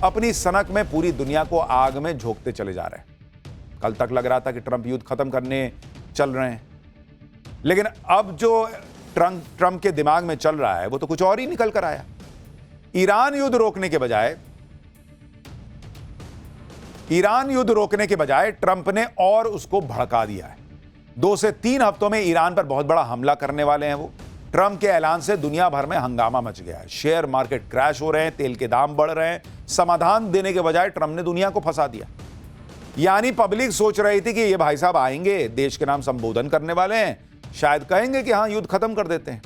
अपनी सनक में पूरी दुनिया को आग में झोंकते चले जा रहे हैं। कल तक लग रहा था कि ट्रंप युद्ध खत्म करने चल रहे हैं, लेकिन अब जो ट्रंप के दिमाग में चल रहा है वो तो कुछ और ही निकल कर आया। ईरान युद्ध रोकने के बजाय ट्रंप ने और उसको भड़का दिया है। 2 से 3 हफ्तों में ईरान पर बहुत बड़ा हमला करने वाले हैं वो। ट्रंप के ऐलान से दुनिया भर में हंगामा मच गया है। शेयर मार्केट क्रैश हो रहे हैं, तेल के दाम बढ़ रहे हैं। समाधान देने के बजाय ट्रंप ने दुनिया को फंसा दिया। यानी पब्लिक सोच रही थी कि ये भाई साहब आएंगे, देश के नाम संबोधन करने वाले हैं, शायद कहेंगे कि हाँ युद्ध खत्म कर देते हैं,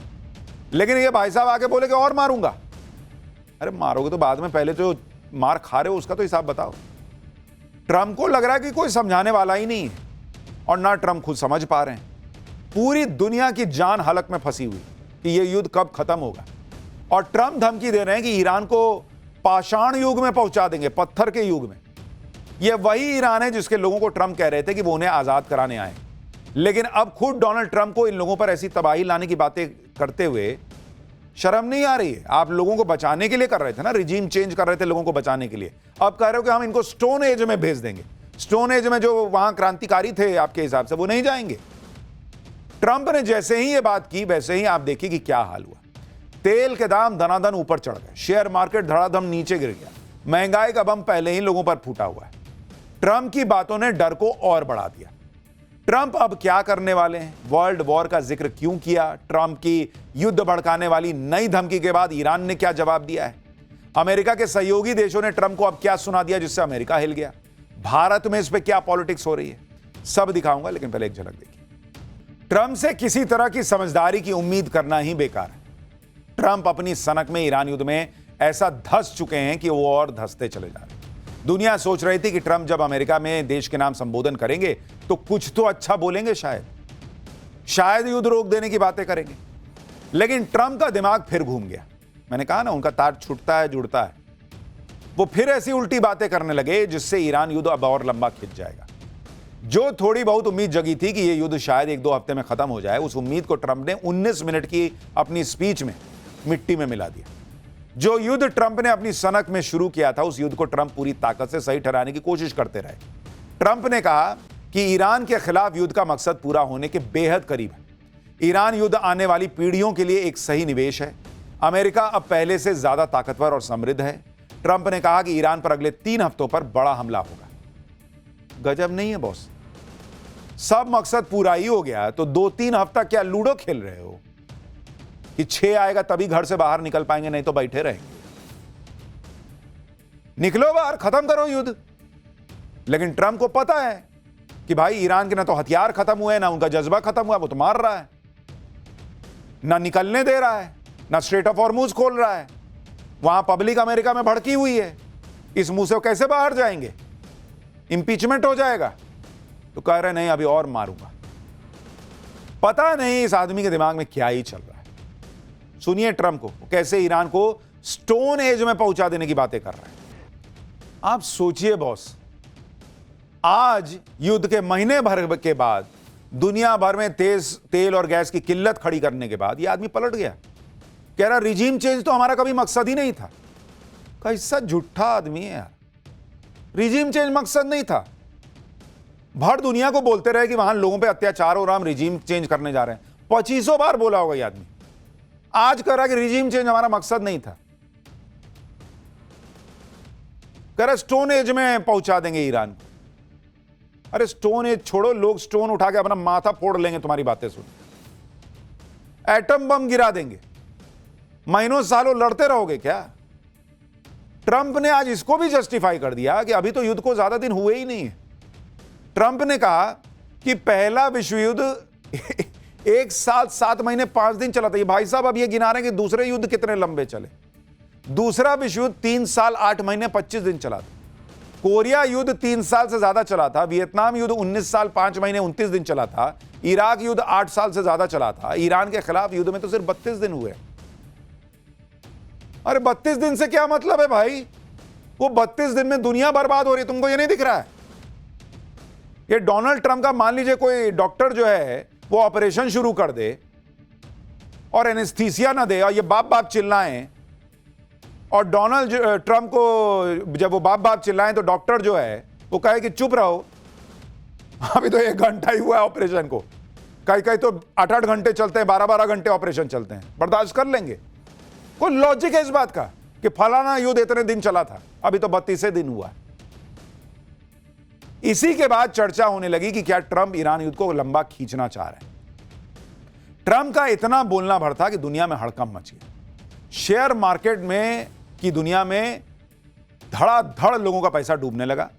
लेकिन ये भाई साहब आके बोले कि और मारूंगा। अरे मारोगे तो बाद में, पहले जो मार खा रहे हो उसका तो हिसाब बताओ। ट्रंप को लग रहा है कि कोई समझाने वाला ही नहीं है, और ना ट्रंप खुद समझ पा रहे हैं। पूरी दुनिया की जान हलक में फंसी हुई कि यह युद्ध कब खत्म होगा, और ट्रंप धमकी दे रहे हैं कि ईरान को पाषाण युग में पहुंचा देंगे, पत्थर के युग में। यह वही ईरान है जिसके लोगों को ट्रंप कह रहे थे कि वो उन्हें आजाद कराने आए, लेकिन अब खुद डोनाल्ड ट्रंप को इन लोगों पर ऐसी तबाही लाने की बातें करते हुए शर्म नहीं आ रही है। आप लोगों को बचाने के लिए कर रहे थे ना, रिजीम चेंज कर रहे थे लोगों को बचाने के लिए। अब कह रहे हो कि हम इनको स्टोन एज में भेज देंगे। स्टोन एज में जो वहां क्रांतिकारी थे आपके हिसाब से वो नहीं जाएंगे। ट्रंप ने जैसे ही ये बात की वैसे ही आप देखिए कि क्या हाल हुआ। तेल के दाम धनाधन ऊपर चढ़ गए, शेयर मार्केट धड़ाधम नीचे गिर गया, महंगाई का बम पहले ही लोगों पर फूटा हुआ है। ट्रंप की बातों ने डर को और बढ़ा दिया। ट्रंप अब क्या करने वाले हैं, वर्ल्ड वॉर का जिक्र क्यों किया, ट्रंप की युद्ध भड़काने वाली नई धमकी के बाद ईरान ने क्या जवाब दिया है, अमेरिका के सहयोगी देशों ने ट्रंप को अब क्या सुना दिया जिससे अमेरिका हिल गया, भारत में इस पे क्या पॉलिटिक्स हो रही है, सब दिखाऊंगा। लेकिन पहले एक झलक देखिए। ट्रंप से किसी तरह की समझदारी की उम्मीद करना ही बेकार है। ट्रंप अपनी सनक में ईरान युद्ध में ऐसा धंस चुके हैं कि वो और धंसते चले जा रहे हैं। दुनिया सोच रही थी कि ट्रंप जब अमेरिका में देश के नाम संबोधन करेंगे तो कुछ तो अच्छा बोलेंगे, शायद युद्ध रोक देने की बातें करेंगे, लेकिन ट्रंप का दिमाग फिर घूम गया। मैंने कहा ना, उनका तार छूटता है जुड़ता है। वो फिर ऐसी उल्टी बातें करने लगे जिससे ईरान युद्ध अब और लंबा खिंच जाएगा। जो थोड़ी बहुत उम्मीद जगी थी कि यह युद्ध शायद 1-2 हफ्ते में खत्म हो जाए, उस उम्मीद को ट्रंप ने 19 मिनट की अपनी स्पीच में मिट्टी में मिला दिया। जो युद्ध ट्रंप ने अपनी सनक में शुरू किया था, उस युद्ध को ट्रंप पूरी ताकत से सही ठहराने की कोशिश करते रहे। ट्रंप ने कहा कि ईरान के खिलाफ युद्ध का मकसद पूरा होने के बेहद करीब है। ईरान युद्ध आने वाली पीढ़ियों के लिए एक सही निवेश है। अमेरिका अब पहले से ज्यादा ताकतवर और समृद्ध है। ट्रंप ने कहा कि ईरान पर अगले 3 हफ्तों पर बड़ा हमला होगा। गजब नहीं है बॉस, सब मकसद पूरा ही हो गया तो 2-3 हफ्ता क्या लूडो खेल रहे हो कि 6 आएगा तभी घर से बाहर निकल पाएंगे, नहीं तो बैठे रहेंगे। निकलो बाहर, खत्म करो युद्ध। लेकिन ट्रंप को पता है कि भाई ईरान के ना तो हथियार खत्म हुए, ना उनका जज्बा खत्म हुआ, वो तो मार रहा है, ना निकलने दे रहा है, ना स्ट्रेट ऑफ हॉर्मुज खोल रहा है। वहां पब्लिक अमेरिका में भड़की हुई है, इस मुंह से वो कैसे बाहर जाएंगे, इंपीचमेंट हो जाएगा। तो कह रहे नहीं अभी और मारूंगा। पता नहीं इस आदमी के दिमाग में क्या ही चल रहा है। सुनिए ट्रंप को कैसे ईरान को स्टोन एज में पहुंचा देने की बातें कर रहे हैं। आप सोचिए बॉस, आज युद्ध के महीने भर के बाद, दुनिया भर में तेल और गैस की किल्लत खड़ी करने के बाद, यह आदमी पलट गया, कह रहा रिजीम चेंज तो हमारा कभी मकसद ही नहीं था। कैसा झूठा आदमी है यार, रिजीम चेंज मकसद नहीं था। भर दुनिया को बोलते रहे कि वहां लोगों पे अत्याचार हो रहा, हम रिजीम चेंज करने जा रहे हैं। 2500 बार बोला होगा यह आदमी, आज कह रहा कि रिजीम चेंज हमारा मकसद नहीं था। कह रहा स्टोन एज में पहुंचा देंगे ईरान को। अरे स्टोन एज छोड़ो, लोग स्टोन उठा के अपना माथा फोड़ लेंगे तुम्हारी बातें सुन। एटम बम गिरा देंगे, महीनों सालों लड़ते रहोगे क्या। ट्रंप ने आज इसको भी जस्टिफाई कर दिया कि अभी तो युद्ध को ज्यादा दिन हुए ही नहीं है। ट्रंप ने कहा कि पहला विश्व युद्ध 1 साल 7 महीने 5 दिन चला था। ये भाई साहब अब ये गिना रहे हैं कि दूसरे युद्ध कितने लंबे चले। दूसरा विश्व युद्ध 3 साल 8 महीने 25 दिन चला था। कोरिया युद्ध 3 साल से ज्यादा चला था। वियतनाम युद्ध 19 साल 5 महीने 29 दिन चला था। इराक युद्ध 8 साल से ज्यादा चला था। ईरान के खिलाफ युद्ध में तो सिर्फ 32 दिन हुए। अरे 32 दिन से क्या मतलब है भाई, वो 32 दिन में दुनिया बर्बाद हो रही है, तुमको ये नहीं दिख रहा है। ये डोनाल्ड ट्रंप का मान लीजिए कोई डॉक्टर जो है वो ऑपरेशन शुरू कर दे और एनेस्थीसिया ना दे और ये बाप बाप चिल्लाएं और डोनाल्ड ट्रंप को जब वो बाप बाप चिल्लाएं तो डॉक्टर जो है वो कहे कि चुप रहो, अभी तो 1 घंटा ही हुआ है ऑपरेशन को, कहीं कहीं तो 8-8 घंटे चलते हैं, 12-12 घंटे ऑपरेशन चलते हैं, बर्दाश्त कर लेंगे। कोई लॉजिक है इस बात का कि फलाना युद्ध इतने दिन चला था, अभी तो 32 दिन हुआ है। इसी के बाद चर्चा होने लगी कि क्या ट्रंप ईरान युद्ध को लंबा खींचना चाह रहे हैं। ट्रंप का इतना बोलना भर था कि दुनिया में हड़कंप मच गया। शेयर मार्केट में की दुनिया में धड़ाधड़ लोगों का पैसा डूबने लगा।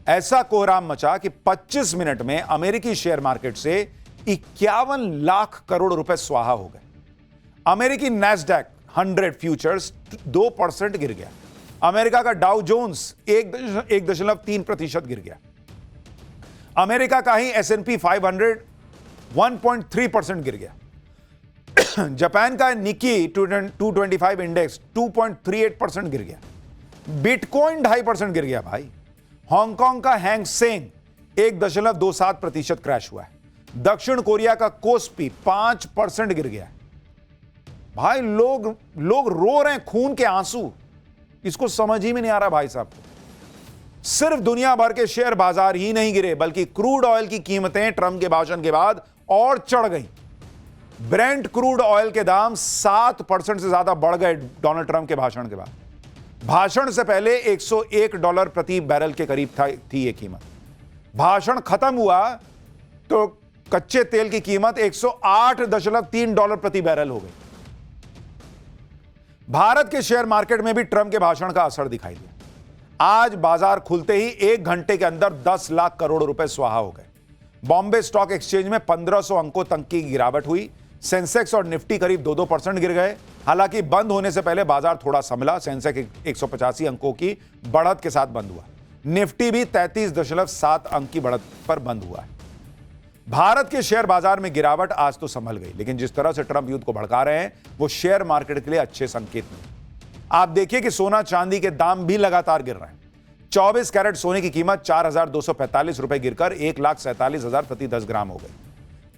ऐसा कोहराम मचा कि 25 मिनट में अमेरिकी शेयर मार्केट से 51 लाख करोड़ रुपए स्वाहा हो गए। अमेरिकी नैस्डैक 100 फ्यूचर्स 2% गिर गया। अमेरिका का डाउ जोन्स 1.3% गिर गया। अमेरिका का ही S&P 500 1.3% गिर गया। जापान का निकी 225 इंडेक्स 2.38% गिर गया। बिटकॉइन 2.5% गिर गया भाई। हांगकांग का हैंग सेंग 1.27% क्रैश हुआ है। दक्षिण कोरिया का कोस्पी 5% गिर गया। भाई लोग रो रहे हैं खून के आंसू। इसको समझ ही में नहीं आ रहा भाई साहब को। सिर्फ दुनिया भर के शेयर बाजार ही नहीं गिरे, बल्कि क्रूड ऑयल की कीमतें ट्रंप के भाषण के बाद और चढ़ गई। ब्रेंट क्रूड ऑयल के दाम 7% से ज्यादा बढ़ गए डोनाल्ड ट्रंप के भाषण के बाद। भाषण से पहले $101 प्रति बैरल के करीब थी यह कीमत। भाषण खत्म हुआ तो कच्चे तेल की कीमत $108.3 प्रति बैरल हो गई। भारत के शेयर मार्केट में भी ट्रंप के भाषण का असर दिखाई दिया। आज बाजार खुलते ही 1 घंटे के अंदर 10 लाख करोड़ रुपए स्वाहा हो गए। बॉम्बे स्टॉक एक्सचेंज में 1500 अंकों तक की गिरावट हुई। सेंसेक्स और निफ्टी करीब 2-2% गिर गए। हालांकि बंद होने से पहले बाजार थोड़ा संभला। सेंसेक्स 185 अंकों की बढ़त के साथ बंद हुआ। निफ्टी भी 33.7 अंक की बढ़त पर बंद हुआ है। भारत के शेयर बाजार में गिरावट आज तो संभल गई, लेकिन जिस तरह से ट्रंप युद्ध को भड़का रहे हैं वो शेयर मार्केट के लिए अच्छे संकेत नहीं। आप देखिए कि सोना चांदी के दाम भी लगातार गिर रहे हैं। 24 कैरेट सोने की कीमत 4,245 रुपए गिरकर 1,47,000 प्रति 10 ग्राम हो गई।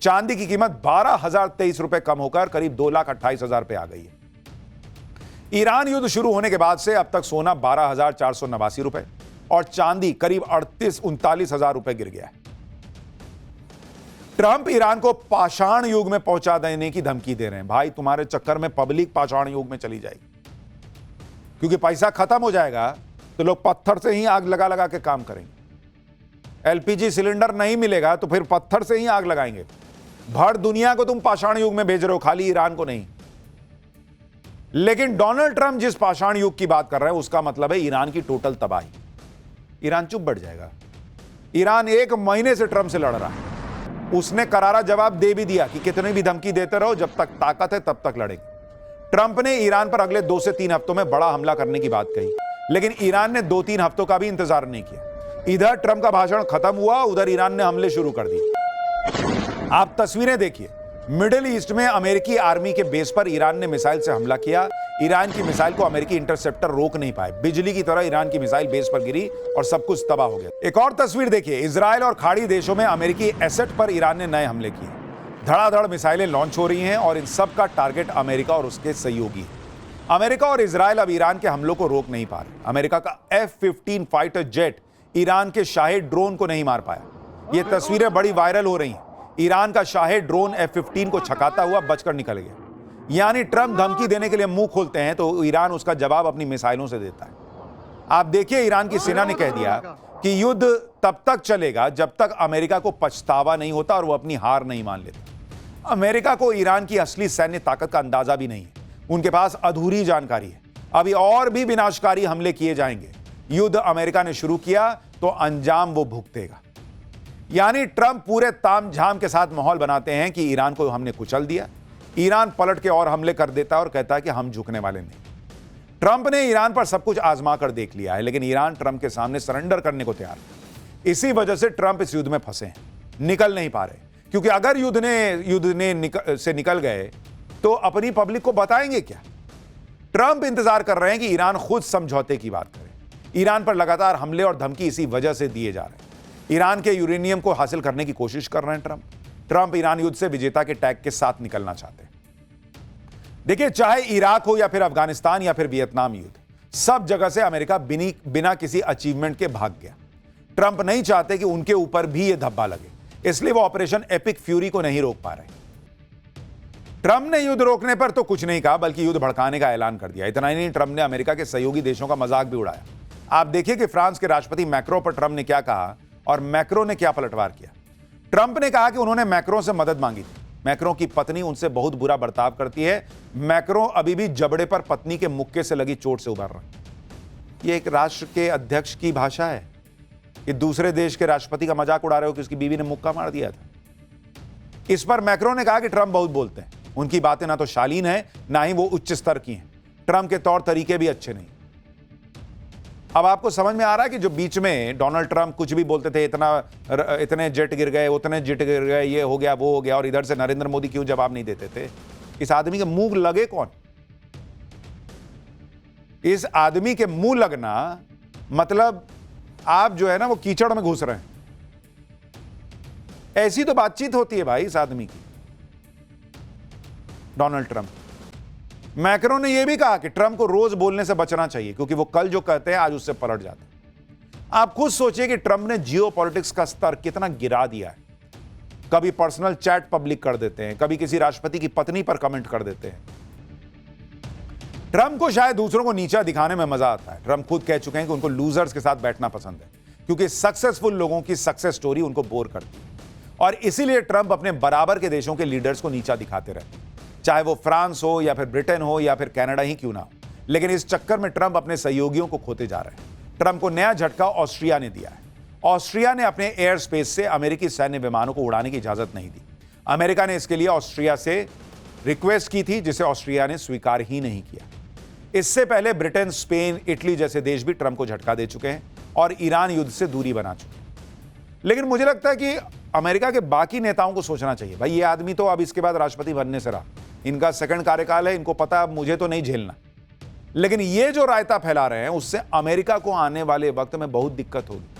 चांदी की कीमत 12,023 रुपए कम होकर करीब 2,28,000 पे आ गई है। ईरान युद्ध शुरू होने के बाद से अब तक सोना 12,489 रुपए और चांदी करीब 39,000 रुपए गिर गया है। ट्रंप ईरान को पाषाण युग में पहुंचा देने की धमकी दे रहे हैं। भाई तुम्हारे चक्कर में पब्लिक पाषाण युग में चली जाएगी, क्योंकि पैसा खत्म हो जाएगा तो लोग पत्थर से ही आग लगा लगा के काम करेंगे। एलपीजी सिलेंडर नहीं मिलेगा तो फिर पत्थर से ही आग लगाएंगे। भर दुनिया को तुम पाषाण युग में भेज रहे हो, खाली ईरान को नहीं। लेकिन डोनाल्ड ट्रंप जिस पाषाण युग की बात कर रहे हैं उसका मतलब है ईरान की टोटल तबाही। ईरान चुप बैठ जाएगा। ईरान 1 महीने से ट्रंप से लड़ रहा है। उसने करारा जवाब दे भी दिया कि कितनी भी धमकी देते रहो, जब तक ताकत है तब तक लड़ेंगे। ट्रंप ने ईरान पर अगले 2 से 3 हफ्तों में बड़ा हमला करने की बात कही, लेकिन ईरान ने 2-3 हफ्तों का भी इंतजार नहीं किया। इधर ट्रंप का भाषण खत्म हुआ, उधर ईरान ने हमले शुरू कर दिए। आप तस्वीरें देखिए। मिडिल ईस्ट में अमेरिकी आर्मी के बेस पर ईरान ने मिसाइल से हमला किया। ईरान की मिसाइल को अमेरिकी इंटरसेप्टर रोक नहीं पाए। बिजली की तरह ईरान की मिसाइल बेस पर गिरी और सब कुछ तबाह हो गया। एक और तस्वीर देखिए। इजराइल और खाड़ी देशों में अमेरिकी एसेट पर ईरान ने नए हमले किए। धड़ाधड़ मिसाइलें लॉन्च हो रही हैं और इन सब का टारगेट अमेरिका और उसके सहयोगी है। अमेरिका और इजराइल अब ईरान के हमलों को रोक नहीं पा रहे। अमेरिका का F-15 फाइटर जेट ईरान के शाहेद ड्रोन को नहीं मार पाया। ये तस्वीरें बड़ी वायरल हो रही हैं। ईरान का शाहेद ड्रोन F-15 को छकाता हुआ बचकर निकल गया। यानी ट्रंप धमकी देने के लिए मुंह खोलते हैं तो ईरान उसका जवाब अपनी मिसाइलों से देता है। आप देखिए, ईरान की सेना ने कह दिया कि युद्ध तब तक चलेगा जब तक अमेरिका को पछतावा नहीं होता और वो अपनी हार नहीं मान लेता। अमेरिका को ईरान की असली सैन्य ताकत का अंदाजा भी नहीं है। उनके पास अधूरी जानकारी है। अभी और भी विनाशकारी हमले किए जाएंगे। युद्ध अमेरिका ने शुरू किया तो अंजाम वो भुगतेगा। यानी ट्रंप पूरे तामझाम के साथ माहौल बनाते हैं कि ईरान को हमने कुचल दिया। ईरान पलट के और हमले कर देता है और कहता है कि हम झुकने वाले नहीं। ट्रंप ने ईरान पर सब कुछ आजमा कर देख लिया है, लेकिन ईरान ट्रंप के सामने सरेंडर करने को तैयार है। इसी वजह से ट्रंप इस युद्ध में फंसे हैं, निकल नहीं पा रहे। क्योंकि अगर युद्ध से निकल गए तो अपनी पब्लिक को बताएंगे क्या। ट्रंप इंतजार कर रहे हैं कि ईरान खुद समझौते की बात करे। ईरान पर लगातार हमले और धमकी इसी वजह से दिए जा रहे हैं। ईरान के यूरेनियम को हासिल करने की कोशिश कर रहे हैं ट्रंप ईरान युद्ध से विजेता के टैग के साथ निकलना चाहते हैं। देखिए, चाहे इराक हो या फिर अफगानिस्तान या फिर वियतनाम युद्ध, सब जगह से अमेरिका बिना किसी अचीवमेंट के भाग गया। ट्रंप नहीं चाहते कि उनके ऊपर भी यह धब्बा लगे, इसलिए वो ऑपरेशन एपिक फ्यूरी को नहीं रोक पा रहे। ट्रंप ने युद्ध रोकने पर तो कुछ नहीं कहा, बल्कि युद्ध भड़काने का ऐलान कर दिया। इतना ही नहीं, ट्रंप ने अमेरिका के सहयोगी देशों का मजाक भी उड़ाया। आप देखिए कि फ्रांस के राष्ट्रपति मैक्रो पर ट्रंप ने क्या कहा और मैक्रो ने क्या पलटवार किया। ट्रंप ने कहा कि उन्होंने मैक्रो से मदद मांगी थी। मैक्रो की पत्नी उनसे बहुत बुरा बर्ताव करती है। मैक्रो अभी भी जबड़े पर पत्नी के मुक्के से लगी चोट से उबर रहा है। यह एक राष्ट्र के अध्यक्ष की भाषा है कि दूसरे देश के राष्ट्रपति का मजाक उड़ा रहे हो कि उसकी बीवी ने मुक्का मार दिया था। इस पर मैक्रो ने कहा कि ट्रंप बहुत बोलते हैं, उनकी बातें ना तो शालीन है ना ही वो उच्च स्तर की हैं। ट्रंप के तौर तरीके भी अच्छे नहीं। अब आपको समझ में आ रहा है कि जो बीच में डोनाल्ड ट्रंप कुछ भी बोलते थे, इतने जेट गिर गए, उतने जेट गिर गए, ये हो गया वो हो गया, और इधर से नरेंद्र मोदी क्यों जवाब नहीं देते थे। इस आदमी के मुंह लगे कौन? इस आदमी के मुंह लगना मतलब आप जो है ना वो कीचड़ में घुस रहे हैं। ऐसी तो बातचीत होती है भाई इस आदमी की, डोनाल्ड ट्रंप। मैक्रो ने यह भी कहा कि ट्रंप को रोज बोलने से बचना चाहिए, क्योंकि वो कल जो कहते हैं आज उससे पलट जाते हैं। आप खुद सोचिए कि ट्रंप ने जियोपॉलिटिक्स का स्तर कितना गिरा दिया है। कभी पर्सनल चैट पब्लिक कर देते हैं, कभी किसी राष्ट्रपति की पत्नी पर कमेंट कर देते हैं। ट्रंप को शायद दूसरों को नीचा दिखाने में मजा आता है। ट्रंप खुद कह चुके हैं कि उनको लूजर्स के साथ बैठना पसंद है, क्योंकि सक्सेसफुल लोगों की सक्सेस स्टोरी उनको बोर करती है, और इसीलिए ट्रंप अपने बराबर के देशों के लीडर्स को नीचा दिखाते रहते हैं, चाहे वो फ्रांस हो या फिर ब्रिटेन हो या फिर कनाडा ही क्यों ना हो। लेकिन इस चक्कर में ट्रंप अपने सहयोगियों को खोते जा रहे हैं। ट्रंप को नया झटका ऑस्ट्रिया ने दिया है। ऑस्ट्रिया ने अपने एयर स्पेस से अमेरिकी सैन्य विमानों को उड़ाने की इजाजत नहीं दी। अमेरिका ने इसके लिए ऑस्ट्रिया से रिक्वेस्ट की थी, जिसे ऑस्ट्रिया ने स्वीकार ही नहीं किया। इससे पहले ब्रिटेन, स्पेन, इटली जैसे देश भी ट्रंप को झटका दे चुके हैं और ईरान युद्ध से दूरी बना चुके हैं। लेकिन मुझे लगता है कि अमेरिका के बाकी नेताओं को सोचना चाहिए, भाई ये आदमी तो अब इसके बाद राष्ट्रपति बनने से रहा, इनका सेकंड कार्यकाल है, इनको पता है मुझे तो नहीं झेलना। लेकिन ये जो रायता फैला रहे हैं उससे अमेरिका को आने वाले वक्त में बहुत दिक्कत होगी।